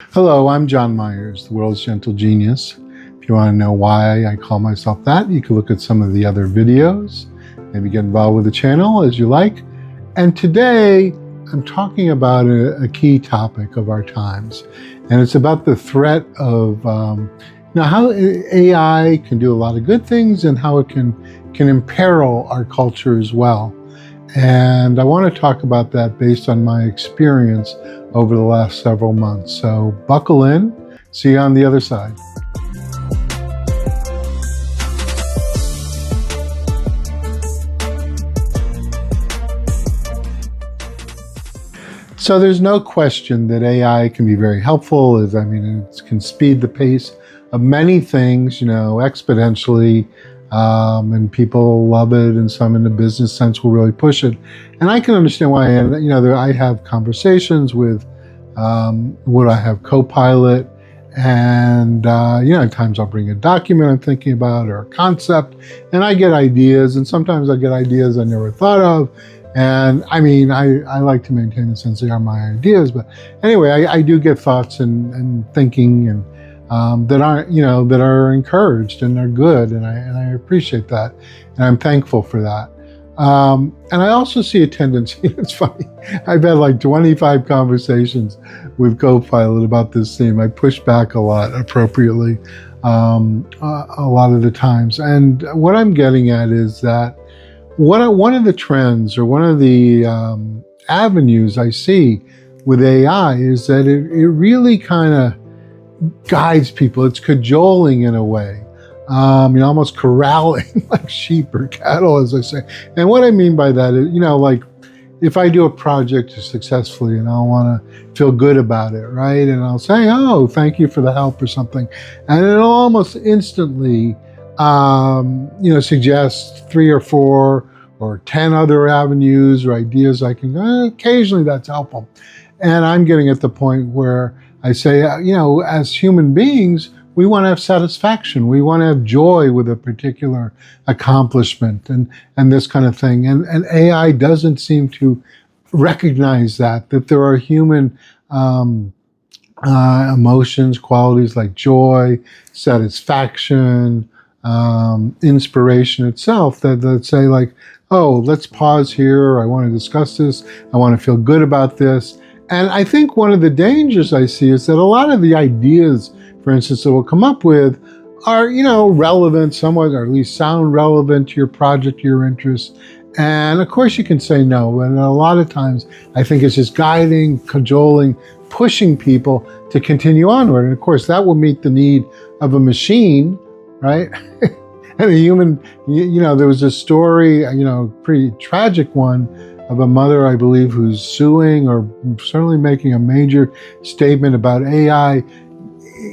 Hello, I'm John Myers, the world's gentle genius. If you want to know why I call myself that, you can look at some of the other videos, maybe get involved with the channel as you like. And today, I'm talking about a key topic of our times, and it's about the threat of how AI can do a lot of good things and how it can imperil our culture as well. And I want to talk about that based on my experience over the last several months. So buckle in, see you on the other side. So there's no question that AI can be very helpful. It can speed the pace of many things, exponentially. And people love it, and some in the business sense will really push it. And I can understand why. And I have conversations with I have Copilot, and at times I'll bring a document I'm thinking about or a concept, and I get ideas. And sometimes I get ideas I never thought of. And I like to maintain the sense they are my ideas, but anyway, I do get thoughts and thinking and that are encouraged and are good, and I appreciate that, and I'm thankful for that. And I also see a tendency. It's funny. I've had like 25 conversations with Copilot about this theme. I push back a lot appropriately, a lot of the times. And what I'm getting at is that one of the trends or one of the avenues I see with AI is that it really kind of guides people. It's cajoling in a way, almost corralling like sheep or cattle, as I say. And what I mean by that is, like if I do a project successfully and I want to feel good about it, right? And I'll say, oh, thank you for the help or something. And it'll almost instantly, suggest 3 or 4 or 10 other avenues or ideas I can go. Occasionally that's helpful. And I'm getting at the point where I say, as human beings, we want to have satisfaction. We want to have joy with a particular accomplishment and this kind of thing. And AI doesn't seem to recognize that there are human emotions, qualities like joy, satisfaction, inspiration itself that say like, oh, let's pause here. I want to discuss this. I want to feel good about this. And I think one of the dangers I see is that a lot of the ideas, for instance, that we'll come up with are, relevant somewhat, or at least sound relevant to your project, your interest. And of course you can say no. And a lot of times I think it's just guiding, cajoling, pushing people to continue onward. And of course that will meet the need of a machine, right? And a human, there was a story, pretty tragic one, of a mother, I believe, who's suing or certainly making a major statement about AI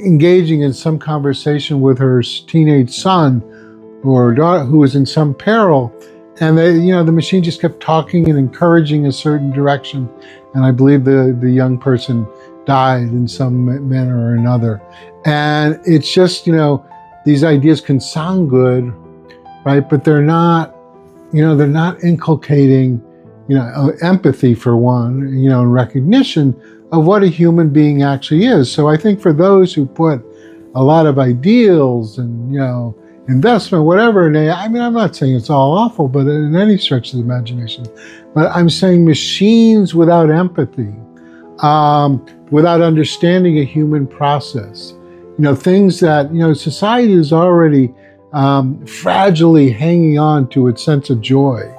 engaging in some conversation with her teenage son or daughter who was in some peril. And the machine just kept talking and encouraging a certain direction. And I believe the young person died in some manner or another. And it's just, these ideas can sound good, right? But they're not inculcating empathy for one, and recognition of what a human being actually is. So I think for those who put a lot of ideals and, investment, whatever in AI, I'm not saying it's all awful, but in any stretch of the imagination, but I'm saying machines without empathy, without understanding a human process, things that, society is already fragilely hanging on to its sense of joy.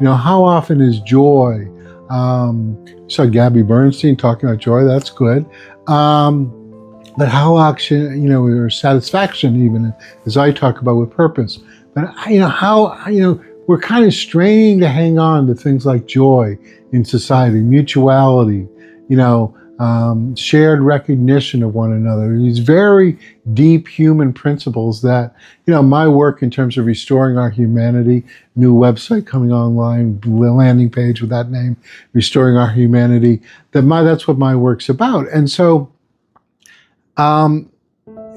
How often is joy? Saw Gabby Bernstein talking about joy. That's good. But how often, or satisfaction, even as I talk about with purpose. But we're kind of straining to hang on to things like joy in society, mutuality, shared recognition of one another. These very deep human principles that, my work in terms of restoring our humanity, new website coming online, landing page with that name, Restoring Our Humanity, that's what my work's about. And so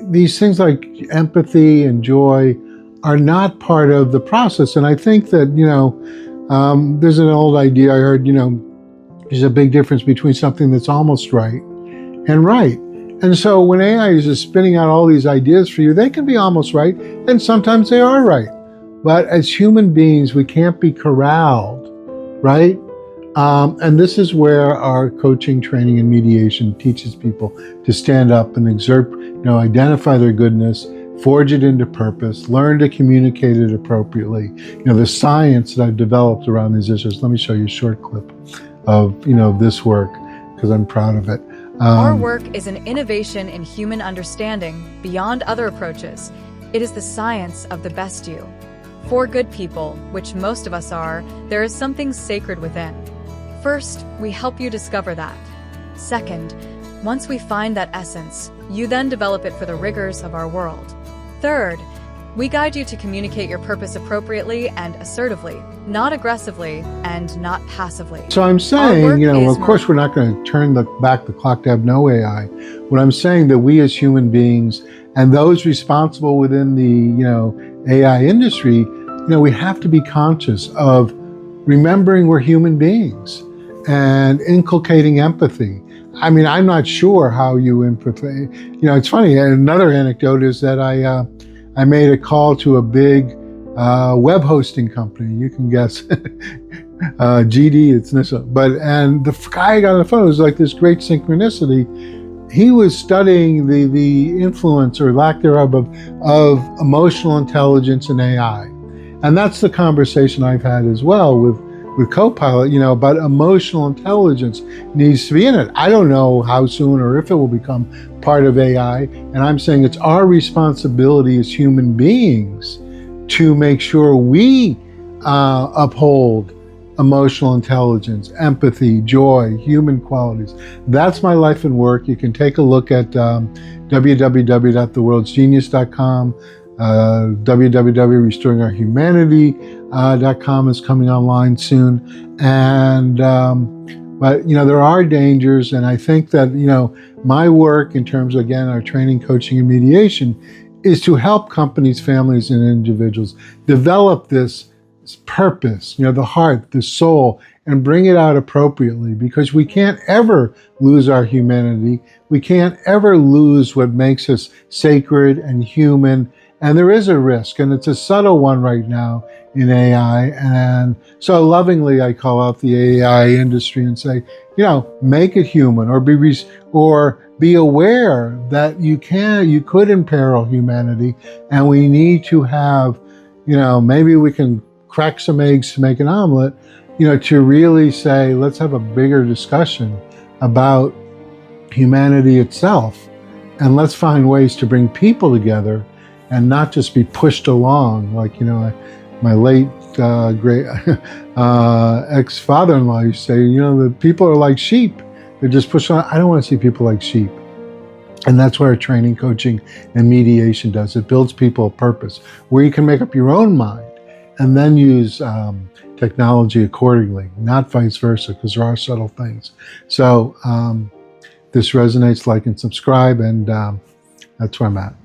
these things like empathy and joy are not part of the process. And I think that, there's an old idea I heard, there's a big difference between something that's almost right and right. And so when AI is just spinning out all these ideas for you, they can be almost right, and sometimes they are right. But as human beings, we can't be corralled, right? And this is where our coaching, training, and mediation teaches people to stand up and exert, identify their goodness, forge it into purpose, learn to communicate it appropriately. The science that I've developed around these issues. Let me show you a short clip of, this work, because I'm proud of it. Our work is an innovation in human understanding beyond other approaches. It is the science of the best you. For good people, which most of us are, there is something sacred within. First, we help you discover that. Second, once we find that essence, you then develop it for the rigors of our world. Third, we guide you to communicate your purpose appropriately and assertively, not aggressively and not passively. So I'm saying, of course we're not going to turn back the clock to have no AI. What I'm saying that we as human beings and those responsible within the, AI industry, we have to be conscious of remembering we're human beings and inculcating empathy. I mean, I'm not sure how you empathize. It's funny. Another anecdote is that I made a call to a big web hosting company. You can guess, GD. It's this, and the guy I got on the phone, it was like this great synchronicity. He was studying the influence or lack thereof of emotional intelligence in AI, and that's the conversation I've had as well with Copilot, but emotional intelligence needs to be in it. I don't know how soon or if it will become part of AI. And I'm saying it's our responsibility as human beings to make sure we uphold emotional intelligence, empathy, joy, human qualities. That's my life and work. You can take a look at www.theworldsgenius.com. www.restoringourhumanity.com is coming online soon. And, but, there are dangers. And I think that, my work in terms of, again, our training, coaching, and mediation is to help companies, families, and individuals develop this purpose, the heart, the soul, and bring it out appropriately, because we can't ever lose our humanity. We can't ever lose what makes us sacred and human. And there is a risk, and it's a subtle one right now in AI. And so lovingly, I call out the AI industry and say, make it human, or be aware that you could imperil humanity, and we need to have, maybe we can crack some eggs to make an omelet, to really say, let's have a bigger discussion about humanity itself, and let's find ways to bring people together and not just be pushed along. Like, my late great ex-father-in-law used to say, the people are like sheep. They're just pushed on. I don't want to see people like sheep. And that's what our training, coaching, and mediation does. It builds people a purpose where you can make up your own mind and then use technology accordingly, not vice versa, because there are subtle things. So this resonates, like and subscribe, and that's where I'm at.